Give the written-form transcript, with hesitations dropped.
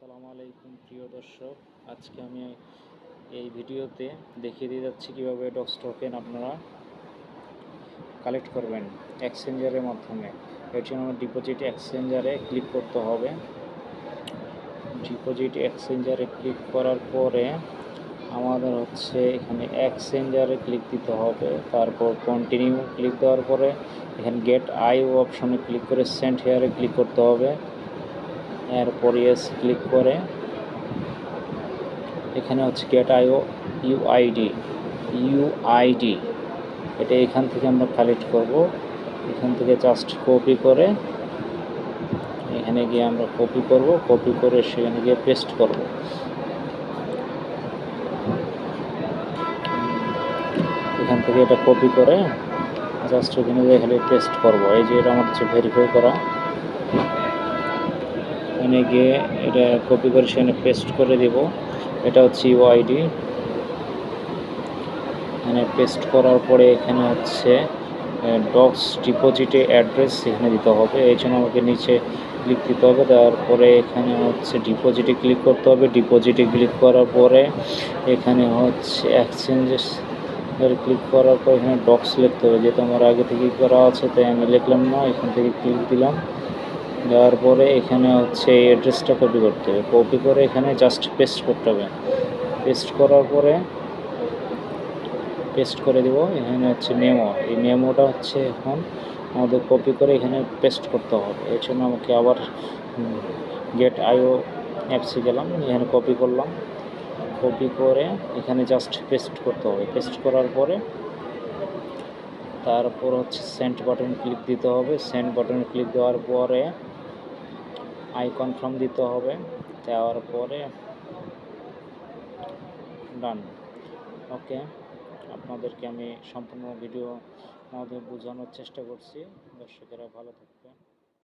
আসসালামু আলাইকুম প্রিয় দর্শক, আজকে আমি এই ভিডিওতে দেখিয়ে দিয়ে যাচ্ছি কীভাবে ডক্স টোকেন আপনারা কালেক্ট করবেন এক্সচেঞ্জারের মাধ্যমে। এর জন্য আমার ডিপোজিট এক্সচেঞ্জারে ক্লিক করতে হবে। ডিপোজিট এক্সচেঞ্জারে ক্লিক করার পরে আমাদের এখানে এক্সচেঞ্জারে ক্লিক দিতে হবে। তারপর কন্টিনিউ ক্লিক দেওয়ার পরে এখানে গেট আইও অপশনে ক্লিক করে সেন্ড হেয়ারে ক্লিক করতে হবে। এরপর ইয়েস ক্লিক করে এখানে গেট আইও ইউআইডি এটা এখান থেকে আমরা কালেক্ট করব। এখান থেকে জাস্ট কপি করে এখানে গিয়ে আমরা কপি করে সেখানে গিয়ে পেস্ট করব। এখান থেকে এটা কপি করে জাস্ট এখানে এখানে পেস্ট করব। এই যে এটা আমার ভেরিফাই করা, এখানে গিয়ে এটা কপি করে সেখানে পেস্ট করে দেব। এটা ইউআইডি। এখানে পেস্ট করার পরে এখানে ডক্স ডিপোজিটে অ্যাড্রেস এখানে দিতে হবে। এই জন্য আমাকে নিচে ক্লিক দিতে হবে। দেওয়ার পরে এখানে ডিপোজিটে ক্লিক করতে হবে। ডিপোজিটে ক্লিক করার পরে এখানে এক্সচেঞ্জেস ক্লিক করার পর এখানে ডক্স লিখতে হবে। যেহেতু আমার আগে থেকে করা আছে তাই আমি লিখলাম না, এখান থেকে ক্লিক দিলাম। দেওয়ার পরে এখানে এই অ্যাড্রেসটা কপি করতে হবে। কপি করে এখানে জাস্ট পেস্ট করতে হবে। পেস্ট করার পরে পেস্ট করে দেব। এখানে মেমো, এই মেমোটা এখন আমাদের কপি করে এখানে পেস্ট করতে হবে। এর জন্য আমাকে আবার গেট আইও অ্যাপসে গেলাম, এখানে কপি করলাম। কপি করে এখানে জাস্ট পেস্ট করতে হবে। পেস্ট করার পরে তারপর সেন্ড বাটন ক্লিক দিতে হবে। সেন্ড বাটন ক্লিক দেওয়ার পরে আই কনফার্ম দিতে হবে। দেওয়ার পরে ডান। ওকে, আপনাদেরকে আমি সম্পূর্ণ ভিডিও বোঝানোর চেষ্টা করছি। দর্শকেরা ভালো থাকবেন।